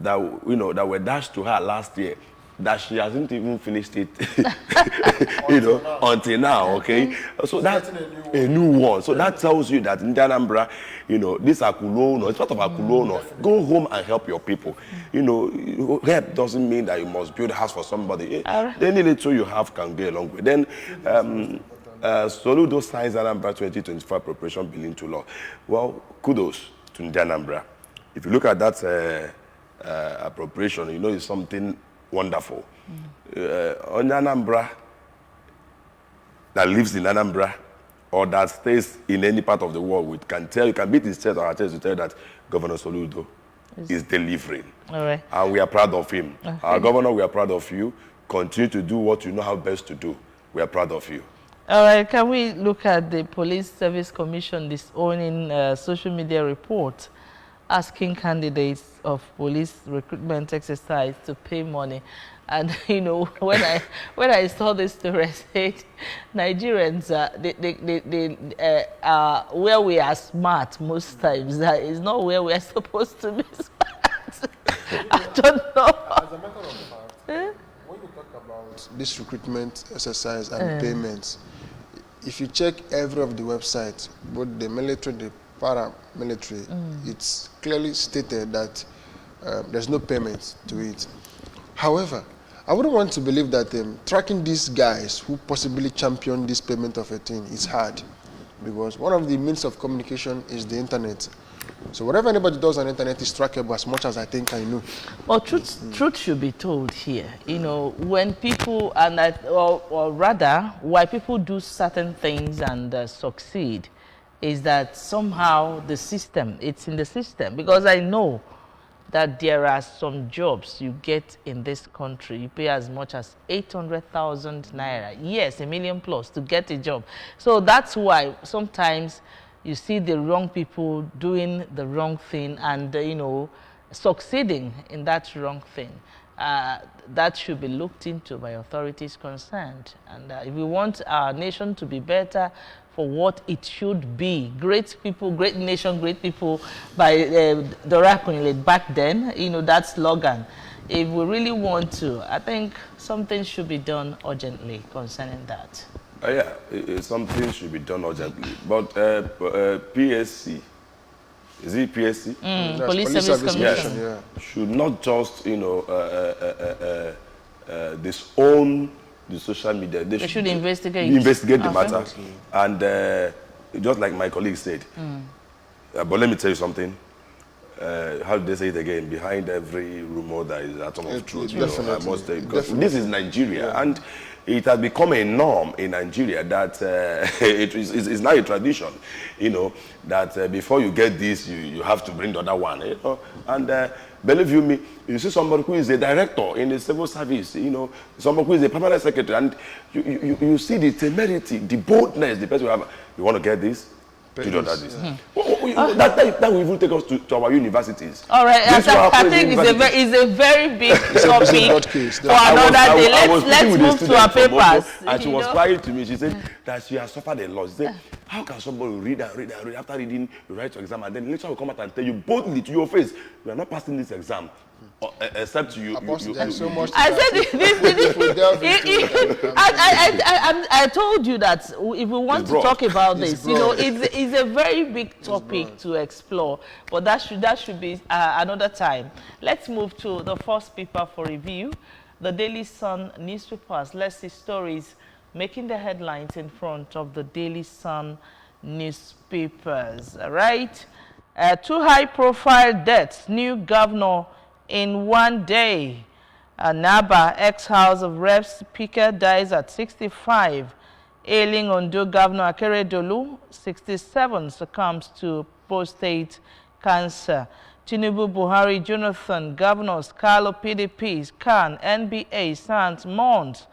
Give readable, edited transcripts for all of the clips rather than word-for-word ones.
that that were dashed to her last year, that she hasn't even finished it, until now. Okay, so that's a new one. So that tells you that in Anambra, this Akulono, it's part of Akulono. Go home and help your people. Help doesn't mean that you must build a house for somebody. Any little you have can go a long way. Then, Soludo signs Anambra 2025 appropriation bill into law. Well, kudos to Anambra. If you look at that appropriation, it's something wonderful. On Anambra, that lives in Anambra, or that stays in any part of the world, you can beat his chest or her chest to tell that Governor Soludo is delivering. All right. And we are proud of him. Okay. Our governor, we are proud of you. Continue to do what you know how best to do. We are proud of you. All right, can we look at the Police Service Commission disowning social media report asking candidates of police recruitment exercise to pay money? And when I saw this story, I said, Nigerians, where we are smart most times, is not where we are supposed to be smart. I don't know. As a matter of fact, when you talk about this recruitment exercise and payments, if you check every of the websites, both the military, the paramilitary, it's clearly stated that there's no payment to it. However, I wouldn't want to believe that tracking these guys who possibly champion this payment of a thing is hard, because one of the means of communication is the internet. So whatever anybody does on the internet is trackable, as much as I think I know. Well, truth should be told here. When people, or rather, why people do certain things and succeed, is that somehow it's in the system. Because I know that there are some jobs you get in this country, you pay as much as 800,000 naira. Yes, $1 million plus to get a job. So that's why sometimes you see the wrong people doing the wrong thing and, succeeding in that wrong thing. That should be looked into by authorities concerned. And if we want our nation to be better for what it should be, great people, great nation, great people, by Dora Akunyili back then, that slogan. If we really want to, I think something should be done urgently concerning that. Something should be done urgently. But PSC, is it PSC? Police Service Commission. Yeah. Should not just, disown the social media. They should investigate the matter. And just like my colleague said, but let me tell you something. How do they say it again? Behind every rumor there is an atom of truth. I must say, because this is Nigeria, and it has become a norm in Nigeria that it's now a tradition, that before you get this, you have to bring the other one. And believe you me, you see somebody who is a director in the civil service, somebody who is a permanent secretary, and you see the temerity, the boldness, the person you want to get this. You don't have this. That will even take us to our universities. All right, I think it's a very big topic for another day. Let's move to our papers. And she was crying to me. She said that she has suffered a loss. She said, how can somebody read and read and read? After reading, you write your exam, and then the lecturer will come out and tell you boldly to your face, you are not passing this exam. Except you so much. I said I told you that if we want to talk about this, it's a very big topic to explore, but that should be another time. Let's move to the first paper for review, the Daily Sun newspapers. Let's see stories making the headlines in front of the Daily Sun newspapers. All right, 2 high-profile deaths, new governor in one day. Naba, ex-House of Reps Speaker, dies at 65. Ailing Ondo Governor Akeredolu, 67, succumbs to prostate cancer. Tinubu, Buhari, Jonathan, Governors, Carlo, PDP, Khan, NBA, Sands, Mons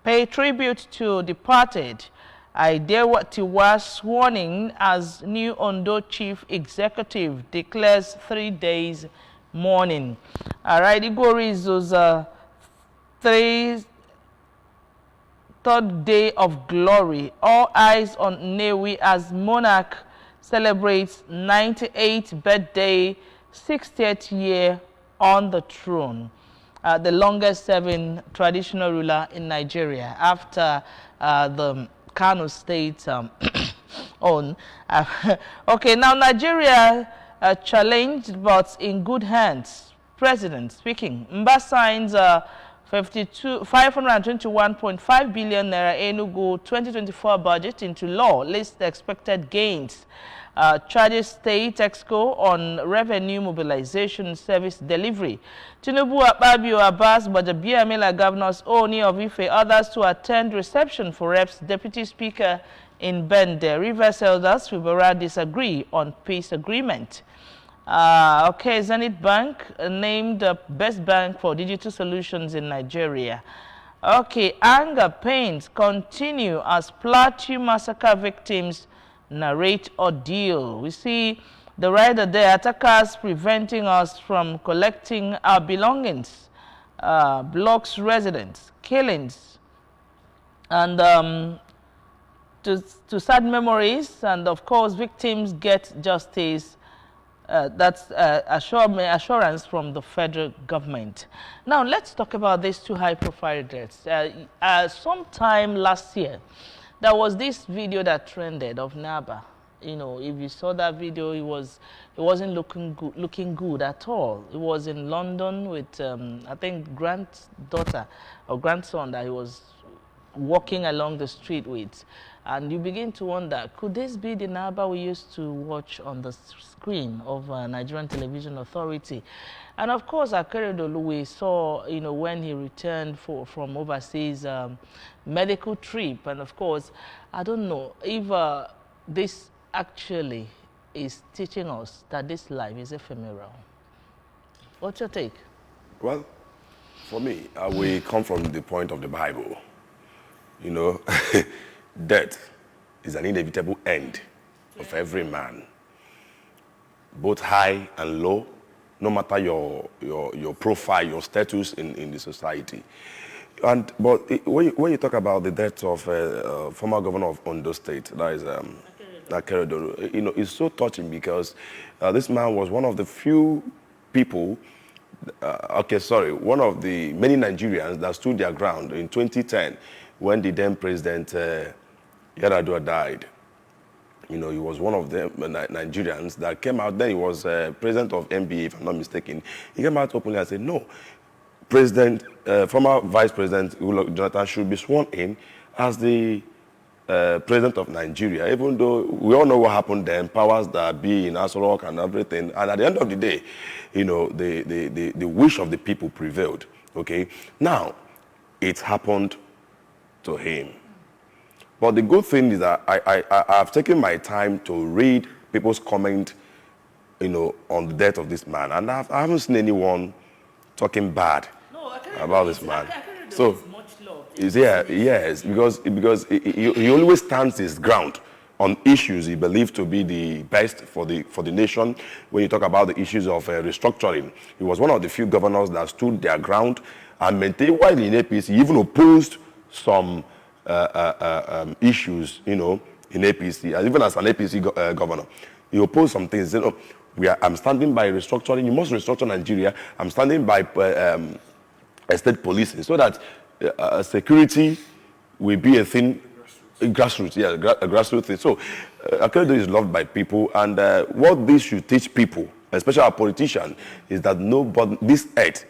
pay tribute to departed. Aidewa Tiwa sworn in as new Ondo Chief Executive, declares 3 days mourning. All right, Igorizo's third day of glory. All eyes on Nnewi as monarch celebrates 98th birthday, 60th year on the throne, the longest-serving traditional ruler in Nigeria after the Kano State own. Okay, now Nigeria challenged, but in good hands. President speaking. Mba signs 521.5 billion naira Enugu 2024 budget into law. Lists expected gains. Charges State Exco on revenue mobilization service delivery. Tinubu, Akpabio, Abbas, Gbajabiamila, Governors Oni of Ife, others to attend reception for Reps Deputy Speaker in Bende. Rivers elders Fibera disagree on peace agreement. Okay, Zenith Bank named best bank for digital solutions in Nigeria. Okay, anger pains continue as Plateau massacre victims narrate ordeal. We see the rider there, attackers preventing us from collecting our belongings, blocks residents, killings, and to sad memories, and of course victims get justice. That's assurance from the federal government. Now let's talk about these two high-profile deaths. Sometime last year, there was this video that trended of Naba. You know, if you saw that video, it wasn't looking good at all. It was in London with I think granddaughter or grandson that he was walking along the street with. And you begin to wonder, could this be the Naba we used to watch on the screen of Nigerian Television Authority? And of course, Akeredolu, we saw, you know, when he returned from overseas medical trip. And of course, I don't know if this actually is teaching us that this life is ephemeral. What's your take? Well, for me, we come from the point of the Bible. You know, death is an inevitable end of every man, both high and low, no matter your profile, your status in the society. But when you talk about the death of former governor of Ondo State, that is Akeredolu, you know, it's so touching because this man was one of the few people, one of the many Nigerians that stood their ground in 2010 when the then president Yar'Adua died. You know, he was one of the Nigerians that came out. Then he was president of NBA, if I'm not mistaken. He came out openly and said, no, former Vice President Goodluck Jonathan should be sworn in as the president of Nigeria, even though we all know what happened then, powers that be in Aso Rock and everything. And at the end of the day, you know, the wish of the people prevailed, okay? Now, it happened to him. But the good thing is that I've taken my time to read people's comment, you know, on the death of this man. And I haven't seen anyone talking bad about this man. So, yes, because he always stands his ground on issues he believed to be the best for the nation. When you talk about the issues of restructuring, he was one of the few governors that stood their ground and maintained, while in APC, he even opposed some issues, you know, in APC, and even as an APC governor, he opposed some things. You know, I'm standing by restructuring. You must restructure Nigeria. I'm standing by state policing, so that security will be a thing, grassroots, yeah, a grassroots thing. So, Akeredolu is loved by people, and what this should teach people, especially our politicians, is that nobody, this earth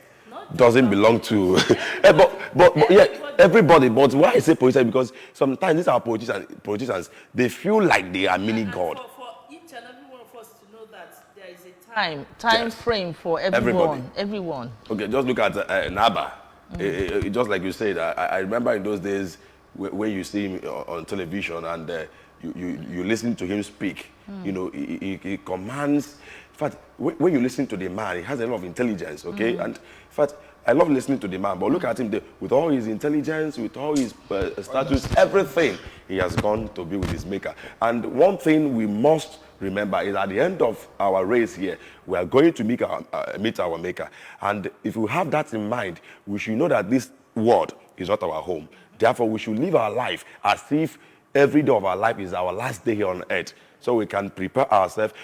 doesn't belong to, but yeah, everybody. But why I say politicians? Because sometimes these are politicians. They feel like they are mini God. For each and every one of us to know that there is a time frame for everyone. Okay, just look at Naba. Just like you said, I remember in those days when you see him on television and you listen to him speak. You know, he commands. In fact, when you listen to the man, he has a lot of intelligence, okay? And in fact, I love listening to the man, but look at him with all his intelligence, with all his status, everything, he has gone to be with his maker. And one thing we must remember is at the end of our race here, we are going to meet our maker. And if we have that in mind, we should know that this world is not our home. Therefore, we should live our life as if every day of our life is our last day here on earth, so we can prepare ourselves,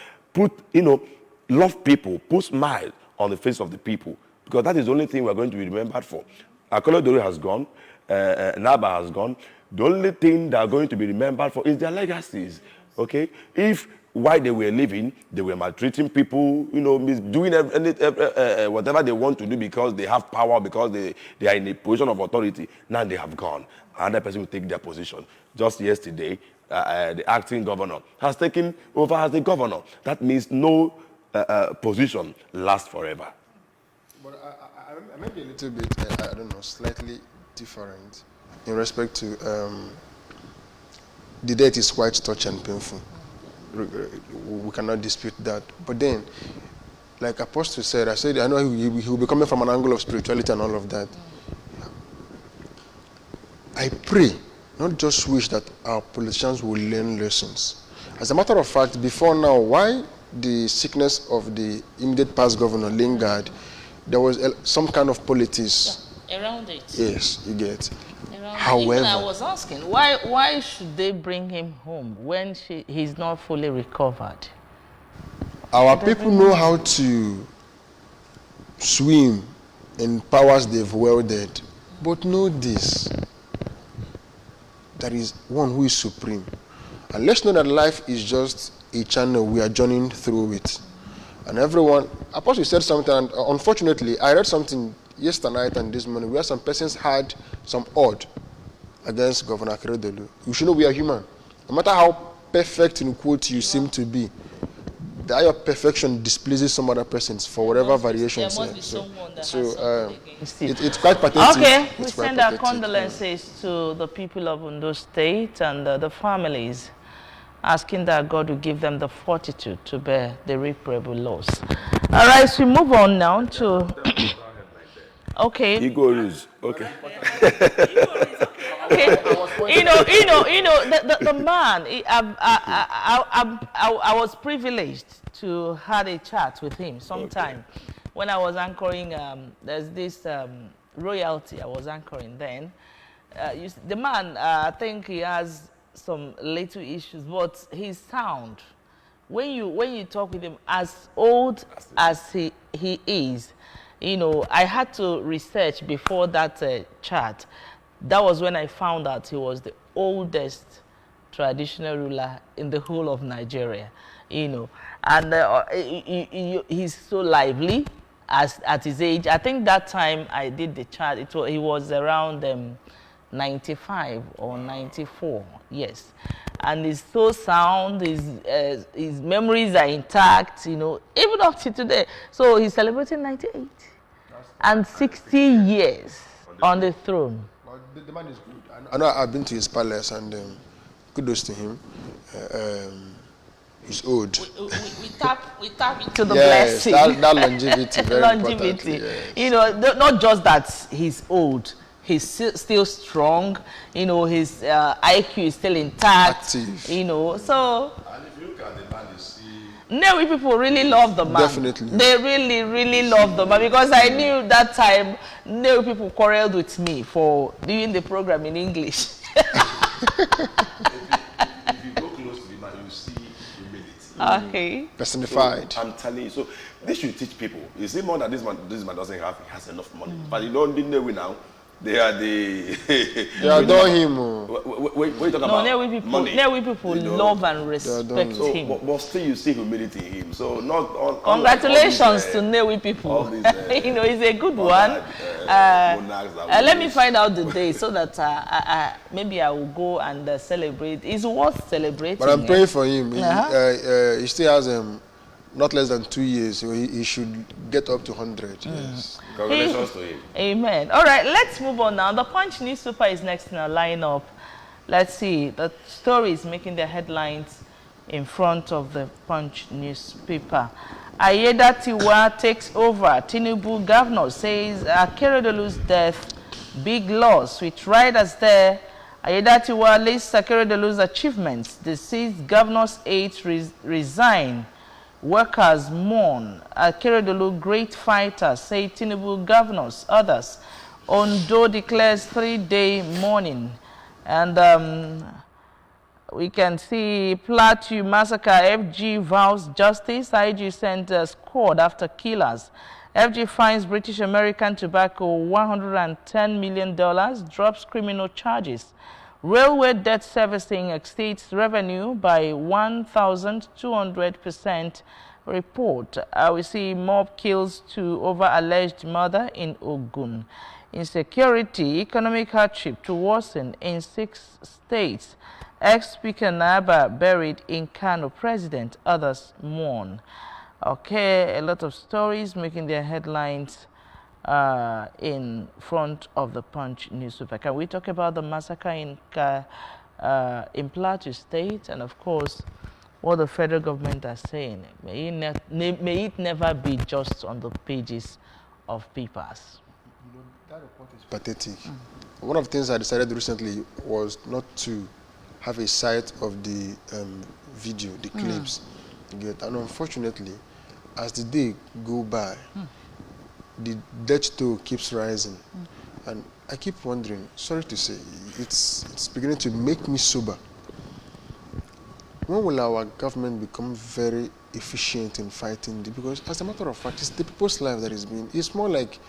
love people, put smile on the face of the people, because that is the only thing we're going to be remembered for. Akoredolu has gone, Naba has gone. The only thing they are going to be remembered for is their legacies, okay? If while they were living, they were maltreating people, you know, doing whatever they want to do because they have power, because they are in a position of authority. Now they have gone. Another person will take their position. Just yesterday, the acting governor has taken over as the governor. That means no position lasts forever. But I may be a little bit, I don't know, slightly different in respect to the death is quite touch and painful. We cannot dispute that. But then, like Apostle said, I know he will be coming from an angle of spirituality and all of that. I pray, not just wish, that our politicians will learn lessons. As a matter of fact, before now, why the sickness of the immediate past governor lingered, there was some kind of politics around it. Yes, you get. However, even I was asking, why should they bring him home when he's not fully recovered? Our people know how to swim in powers they've wielded, but know this: there is one who is supreme. And let's know that life is just a channel we are journeying through it. And everyone, Apostle said something, and unfortunately, I read something yesterday night and this morning where some persons had some odd against Governor Akeredolu. You should know we are human. No matter how perfect, in quote, you seem to be, that your perfection displeases some other persons for whatever variations. There must be someone that it's quite pathetic. Okay, we send our condolences to the people of Ondo State and the families, asking that God will give them the fortitude to bear the irreparable loss. All right, so we move on now to... Okay. Igorus. Okay. Okay. The man. I was privileged to have a chat with him sometime when I was anchoring. There's this royalty I was anchoring then. The man, I think he has some little issues, but his sound. When you talk with him, as old as he is. I had to research before that chat. That was when I found out he was the oldest traditional ruler in the whole of Nigeria. And he's so lively at his age. I think that time I did the chat, he was around 95 or 94, yes. And he's so sound, his memories are intact, even up to today. So he's celebrating 98 and 60 years on the throne. Well, the man is good. I know I've been to his palace, and kudos to him. He's old. We tap into the blessing. That longevity, very longevity. Yes. Not just that he's old. He's still strong, his IQ is still intact, active. So. And if you look at the man, you see... Newi people really love the man. Definitely. They really, really love the man, because I knew that time Newi people quarreled with me for doing the program in English. if you go close to the man, you see humility. Okay. Personified. So, I'm telling you, so this should teach people. You see more that this man doesn't have, he has enough money. But you don't know now. They are the... They adore him. Wait, talk about money. Newi people love and respect him. But still you see humility in him. So not on... Congratulations to Newi people. These, he's a good one. Let me find out the day so that maybe I will go and celebrate. It's worth celebrating. But I'm praying for him. He still has... not less than 2 years, so he should get up to 100. Yes. Congratulations to him. Amen. All right, let's move on now. The Punch newspaper is next in our lineup. Let's see. The story is making the headlines in front of the Punch newspaper. Ayedatiwa takes over. Tinubu governor says Akeredolu's death, big loss. With riders there, Ayedatiwa lists Akeredolu's achievements. Deceased governor's aides resign. Workers mourn. Akeredolu, great fighter, say Tinubu governors. Others. Ondo declares 3-day mourning. And we can see Plateau massacre. FG vows justice. IG sent a squad after killers. FG fines British American Tobacco $110 million, drops criminal charges. Railway debt servicing exceeds revenue by 1,200%. Report. We see mob kills to over alleged murder in Ogun. Insecurity, economic hardship to worsen in 6 states. Ex-Speaker Naba buried in Kano. President, others mourn. Okay, a lot of stories making their headlines in front of the Punch newspaper. Can we talk about the massacre in Plateau State, and of course what the federal government are saying? May it never be just on the pages of papers. You know, that report is pathetic. One of the things I decided recently was not to have a sight of the video, the clips. And unfortunately, as the day go by, the death toll keeps rising. And I keep wondering, sorry to say, it's beginning to make me sober. When will our government become very efficient in fighting? Because as a matter of fact, it's the people's life that is being, it's more like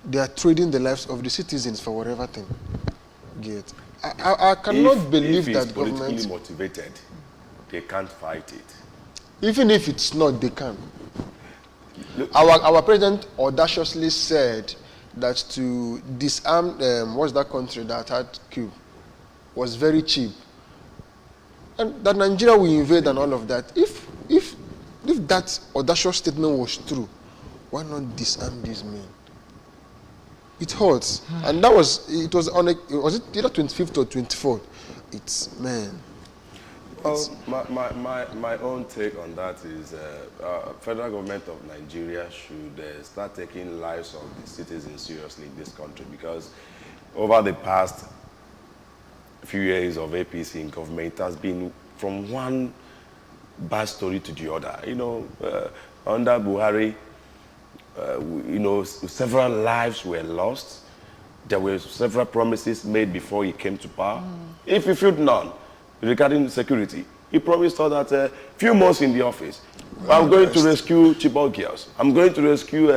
they are trading the lives of the citizens for whatever thing. I cannot believe that government... If it's politically motivated, they can't fight it. Even if it's not, they can. Our president audaciously said that to disarm, what's that country that had Cube, was very cheap. And that Nigeria will invade and all of that. If that audacious statement was true, why not disarm these men? It hurts. And that was, it was on was it either 25th or 24th? It's, man. Well, my own take on that is federal government of Nigeria should start taking lives of the citizens seriously in this country, because over the past few years of APC in government, it has been from one bad story to the other. You know, under Buhari, you know, several lives were lost. There were several promises made before he came to power. If he fulfilled none regarding security, he promised us that a few months in the office, I'm going to rescue Chibok girls. I'm going to rescue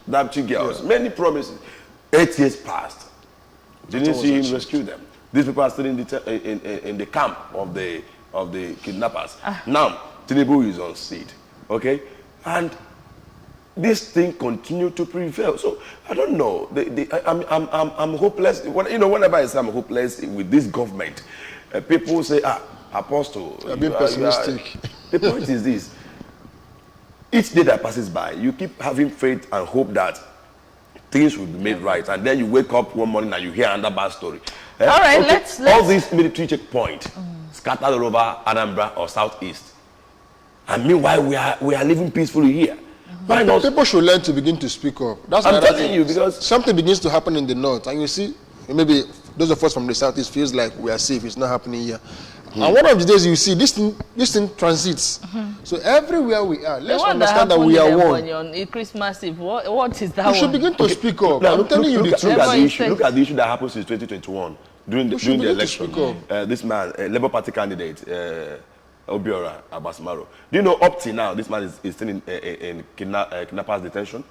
Dapchi girls. Yeah. Many promises. 8 years passed. Didn't see him rescue them. These people are still in the camp of the kidnappers. Now, Tinubu is on seat, okay? And this thing continued to prevail. So I don't know. I'm hopeless. You know, whenever I say I'm hopeless with this government, people say, Apostle, you're being pessimistic. The point is this: each day that passes by, you keep having faith and hope that things will be made right, and then you wake up one morning and you hear another bad story. All right, okay, let's all these military checkpoints scattered all over Anambra or Southeast, and meanwhile we are living peacefully here. Why not? People should learn to begin to speak up. That's I'm telling you, because something begins to happen in the north, and you see, maybe those of us from the southeast feels like we are safe. It's not happening here. And one of the days you see this thing transits. So everywhere we are, let's understand that we are one. On Christmas Eve, what is that? We should begin to speak up. Now, I'm telling you the truth. Look at the issue that happened since 2021 during the election. This man, Labour Party candidate, Obiora Abasmaro. Do you know up till now this man is still in kidnappers detention?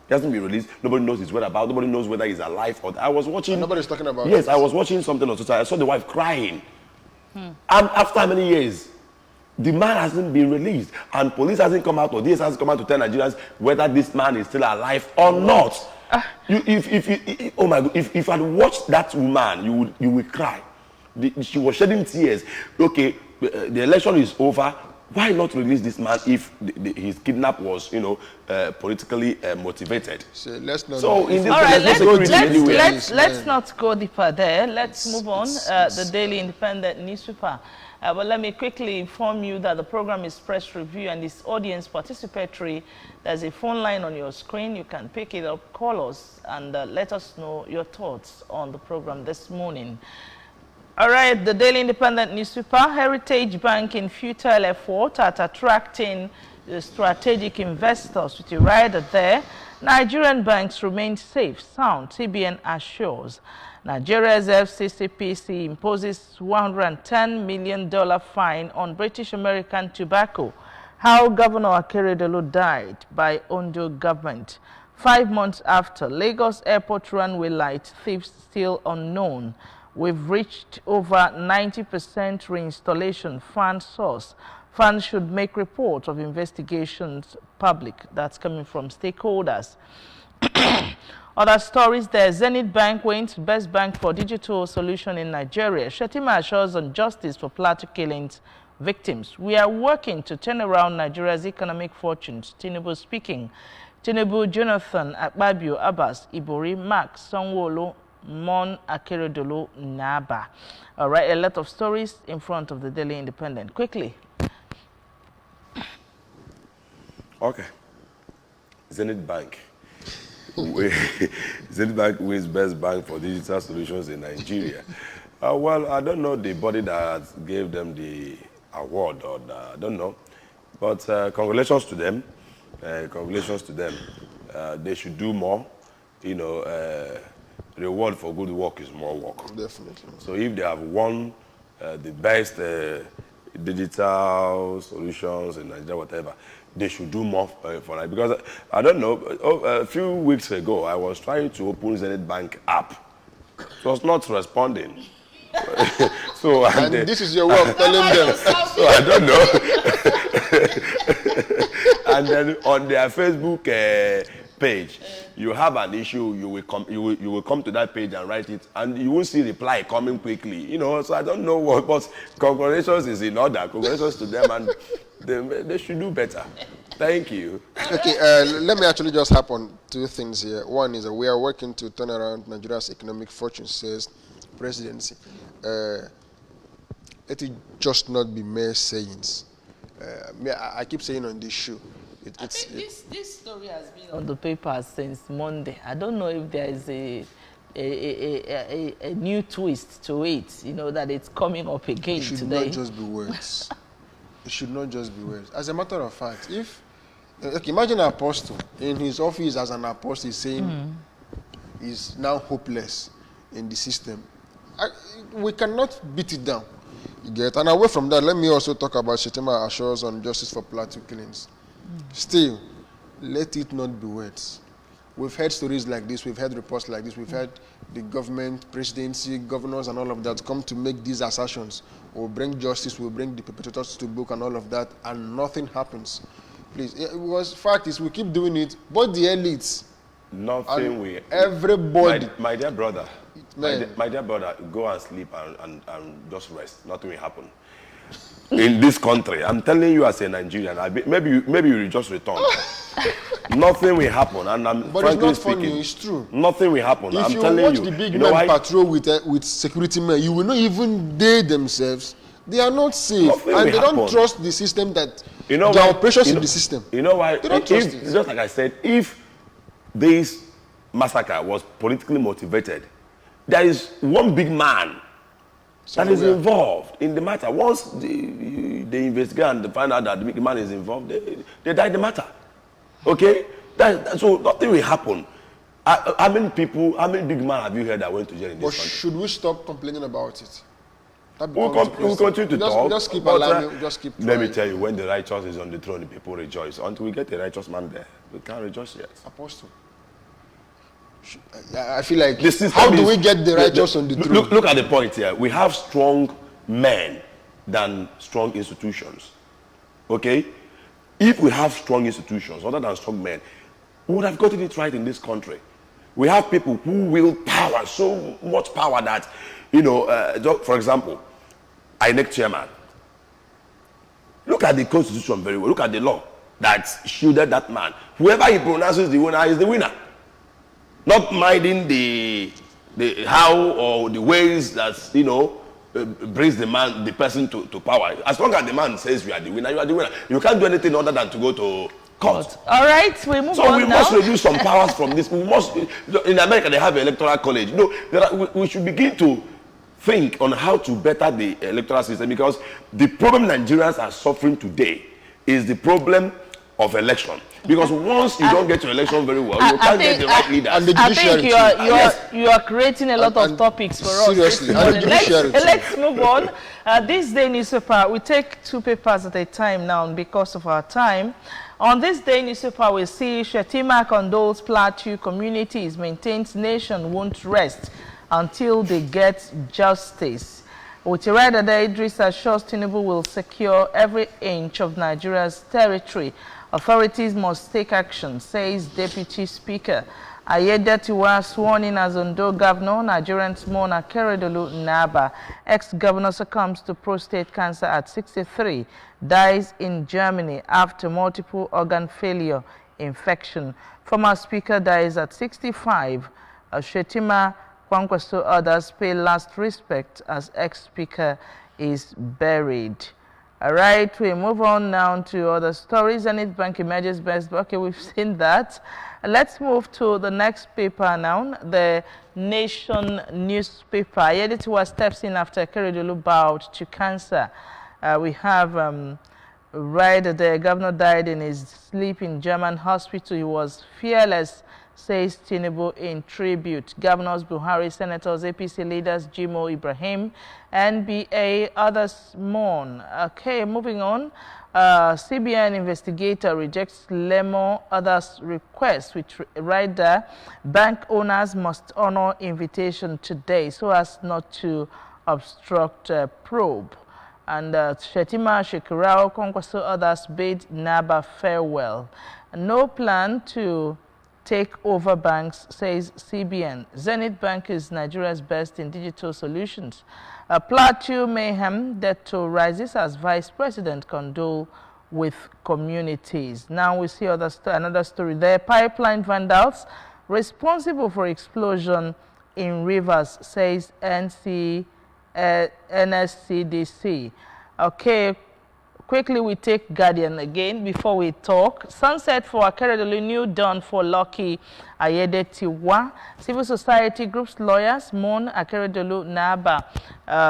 He hasn't been released. Nobody knows his whereabouts. Nobody knows whether he's alive or. I was watching. And nobody's talking about. Yes, I was watching something on Twitter. I saw the wife crying. And after many years, the man hasn't been released, and police hasn't come out, or this hasn't come out to tell Nigerians whether this man is still alive or not. Oh my God! If you had watched that woman, you would cry. She was shedding tears. Okay, the election is over. Why not release this man if his kidnap was, you know, politically motivated? So let's not. So in this, all right, let's not go deeper there. Let's move on. The Daily Independent newspaper. But let me quickly inform you that the program is press review and is audience participatory. There's a phone line on your screen. You can pick it up, call us, and let us know your thoughts on the program this morning. All right, the Daily Independent newspaper, Heritage Bank in futile effort at attracting the strategic investors with a rider there. Nigerian banks remain safe, sound, CBN assures. Nigeria's FCCPC imposes $110 million fine on British American Tobacco. How Governor Akeredolu died by Ondo government. 5 months after, Lagos Airport runway light thieves still unknown. We've reached over 90% reinstallation fan source. Fans should make report of investigations public. That's coming from stakeholders. Other stories there. Zenith Bank wins best bank for digital solution in Nigeria. Shettima assures on justice for Plateau killings victims. We are working to turn around Nigeria's economic fortunes. Tinubu speaking. Tinubu, Jonathan, Akpabio, Abbas, Ibori, Mark, Sanwo-Olu, Mon, Akeredolu, Naba. All right, a lot of stories in front of the Daily Independent. Quickly. Okay. Zenith Bank. Zenith Bank wins best bank for digital solutions in Nigeria. Well, I don't know the body that gave them the award, or I don't know. But congratulations to them. Congratulations to them. They should do more. You know, reward for good work is more work. Definitely. So if they have won the best digital solutions in Nigeria, whatever, they should do more for that. Because I don't know, a few weeks ago, I was trying to open Zenith Bank app. It was not responding. So and this is your way of telling them. So I don't know. And then on their Facebook page, you have an issue, you will come to that page and write it, and you won't see reply coming quickly. You know, so I don't know what, but congratulations is in order. Congratulations to them, and they should do better. Thank you. Okay, let me actually just harp on two things here. One is that we are working to turn around Nigeria's economic fortune, says presidency. Let it just not be mere sayings. I keep saying on this show. I think this story has been on the papers since Monday. I don't know if there is a new twist to it, you know, that it's coming up again today. It should not just be words. It should not just be words. As a matter of fact, if imagine an apostle in his office as an apostle saying he's now hopeless in the system, we cannot beat it down. You get? And away from that, let me also talk about Shettima assures on justice for Plateau killings. Still, let it not be words. We've heard stories like this, we've heard reports like this, we've heard the government, presidency, governors and all of that come to make these assertions. We'll bring justice, we'll bring the perpetrators to book and all of that, and nothing happens. Please, because fact is we keep doing it, but the elites, nothing we... Everybody... My dear brother, my dear brother, go and sleep and just rest. Nothing will happen. In this country, I'm telling you as a Nigerian, maybe you will just return. Nothing will happen, and I'm but frankly it's not speaking, funny, it's true. Nothing will happen. If I'm you telling watch you, the big you know men why? patrol with security men, you will not even they themselves, they are not safe. Nothing and they happen. don't trust the system that you know their why? operations You know, in the system. You know why? They don't trust it. Just like I said, if this massacre was politically motivated, there is one big man that is involved in the matter. Once they investigate and they find out that the big man is involved, they die in the matter. Okay? So nothing will happen. How many big men have you heard that went to jail in this country? Should we stop complaining about it? We'll continue to talk. Just keep allowing, just keep trying. Let me tell you, when the righteous is on the throne, the people rejoice. Until we get the righteous man there, we can't rejoice yet. Apostle. I feel like, how do we get the righteous on the throne? Look at the point here. We have strong men than strong institutions. Okay? If we have strong institutions other than strong men, we would have gotten it right in this country. We have people who will power, so much power that, you know, for example, INEC chairman. Look at the constitution very well. Look at the law that shielded that man. Whoever he pronounces the winner is the winner. Not minding the how or the ways that, you know, brings the person to power. As long as the man says you are the winner, you are the winner. You can't do anything other than to go to court. All right, we move on. So we must reduce some powers from this. We must. In America, they have an electoral college. You know, we should begin to think on how to better the electoral system, because the problem Nigerians are suffering today is the problem of election. Because once you don't get your election very well, you can't get the right leaders. And the I think you are creating a lot of and topics for us. seriously, and the judiciary too. Let's move on. This day newspaper, we take 2 papers at a time now because of our time. On this day newspaper, we see Shettima condoles Plateau communities, maintains nation won't rest until they get justice. Utirada Idris assures Tinubu will secure every inch of Nigeria's territory. Authorities must take action, says Deputy Speaker. Ayedatiwa sworn in as Ondo Governor. Nigerians mourn Akeredolu Naba. Ex-governor succumbs to prostate cancer at 63. Dies in Germany after multiple organ failure infection. Former Speaker dies at 65. Shettima Kwankwaso others pay last respect as ex-speaker is buried. All right, we move on now to other stories. Zenith Bank emerges best. Okay, we've seen that. Let's move to the next paper now, the Nation newspaper. Ayedatiwa steps in after Akeredolu bowed to cancer. We have right the governor died in his sleep in German hospital. He was fearless, says Tinubu in tribute. Governors Buhari, senators, APC leaders Jimo Ibrahim, NBA, others mourn. Okay, moving on. CBN investigator rejects Lemo others' request, which right there, bank owners must honor invitation today so as not to obstruct probe. And Shettima, Shekarau, Kwankwaso others bid Naba farewell. No plan to take over banks, says CBN. Zenith Bank is Nigeria's best in digital solutions. Plateau mayhem, death toll rises as Vice President condole with communities. Now we see another story there. Pipeline vandals responsible for explosion in rivers, says NSCDC. Okay. Quickly, we take Guardian again before we talk. Sunset for Akeredolu, new dawn for Lucky Ayedatiwa. Civil society groups, lawyers, mourn Akeredolu Naba.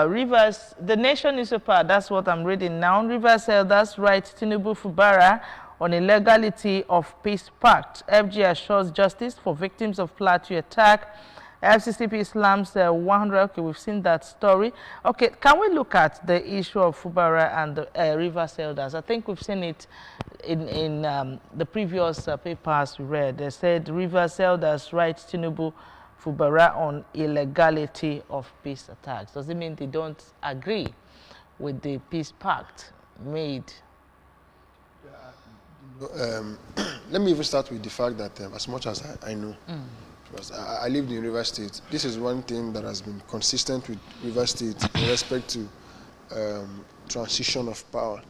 Rivers, the Nation newspaper, that's what I'm reading now. Rivers elders write Tinubu Fubara on illegality of peace pact. FG assures justice for victims of Plateau attack. FCCP slams 100. Okay, we've seen that story. Okay, can we look at the issue of Fubara and the Rivers elders? I think we've seen it in the previous papers we read. They said Rivers elders write Tinubu Fubara on illegality of peace attacks. Does it mean they don't agree with the peace pact made? Let me even start with the fact that as much as I know, because I lived in Rivers State. This is one thing that has been consistent with Rivers State in respect to transition of power.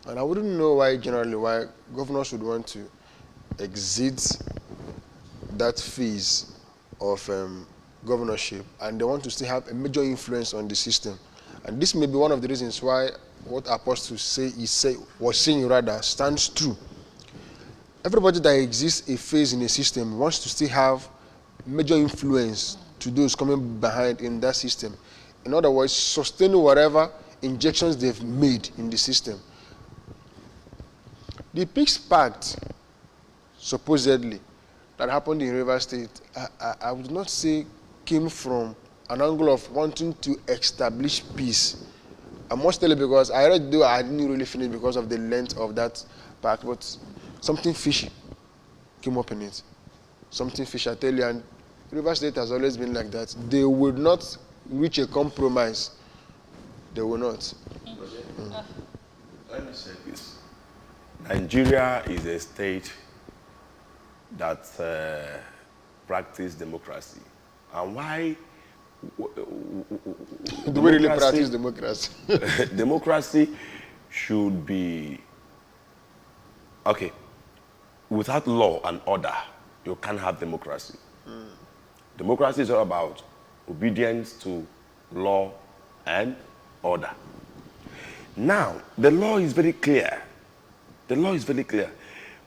And I wouldn't know why governors would want to exit that phase of governorship, and they want to still have a major influence on the system. And this may be one of the reasons why what Apostle was saying stands true. Everybody that exists a phase in a system wants to still have major influence to those coming behind in that system. In other words, sustaining whatever injections they've made in the system. The Peace Pact, supposedly, that happened in Rivers State, I would not say came from an angle of wanting to establish peace. I must tell you, because I read, though I didn't really finish because of the length of that pact, but something fishy came up in it. Something fishy, I tell you, and Rivers State has always been like that. They would not reach a compromise. They will not. Let me say this. Nigeria is a state that practices democracy. And why? Do we really practice democracy? Democracy should be, okay, without law and order, you can't have democracy. Democracy is all about obedience to law and order. Now, the law is very clear. The law is very clear.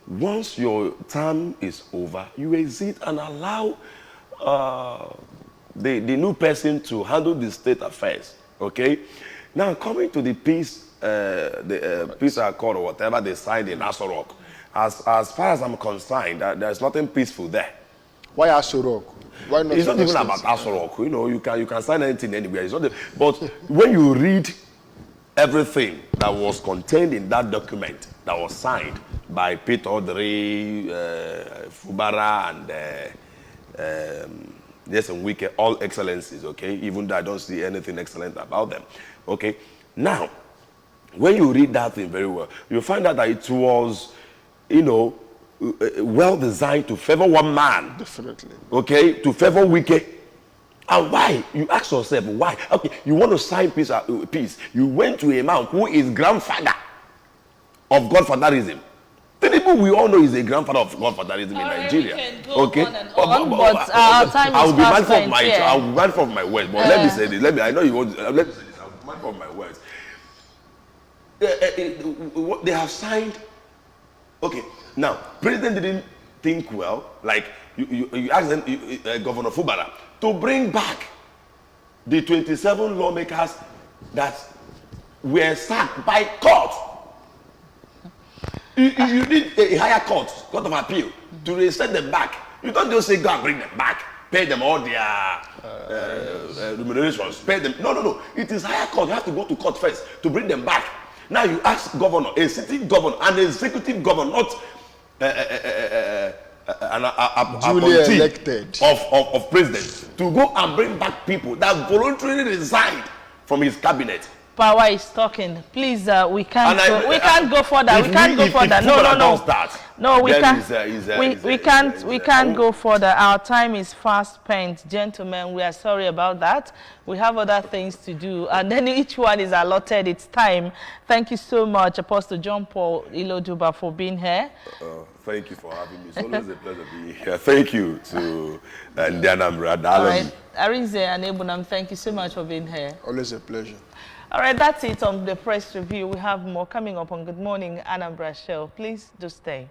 Once your term is over, you exit and allow the new person to handle the state affairs. Okay? Now, coming to the peace, peace accord or whatever they signed in Aso Rock, as far as I'm concerned, there's nothing peaceful there. Why Aso Rock? Why not? It's not even about Aso Rock. You know, you can sign anything anywhere. It's not but when you read everything that was contained in that document that was signed by Peter Odiri, Fubara, and yes, and Wike, all excellencies, okay? Even though I don't see anything excellent about them, okay? Now, when you read that thing very well, you find out that it was, you know, well designed to favor one man. Definitely. Okay, to favor Wike. And why? You ask yourself, why? Okay, you want to sign peace. You went to a man who is grandfather of Godfatherism. Tinubu, we all know is a grandfather of Godfatherism in Nigeria. Okay, but our time is fast spent. I will be mindful of my words. But let me say this. I know you want. Let me say this. I will be mindful of my words. They have signed. Okay, now President didn't think well. Like you asked them, Governor Fubara, to bring back the 27 lawmakers that were sacked by court. You need a higher court of appeal, to reset them back. You don't just say, go and bring them back, pay them all their remunerations, pay them. No. It is higher court. You have to go to court first to bring them back. Now you ask governor, a sitting governor, an executive governor, not an appointee elected of president, to go and bring back people that voluntarily resigned from his cabinet. Power is talking. Please, we can't go further. We can't go further. No, we can't go further. Our time is fast spent, gentlemen. We are sorry about that. We have other things to do, and then each one is allotted its time. Thank you so much, Apostle John Paul Iloduba, for being here. Thank you for having me. It's always a pleasure being here. Thank you to Anambra. All right, Arinze and Ebunam, thank you so much for being here. Always a pleasure. All right, that's it on the press review. We have more coming up on Good Morning Anambra Show. Please do stay.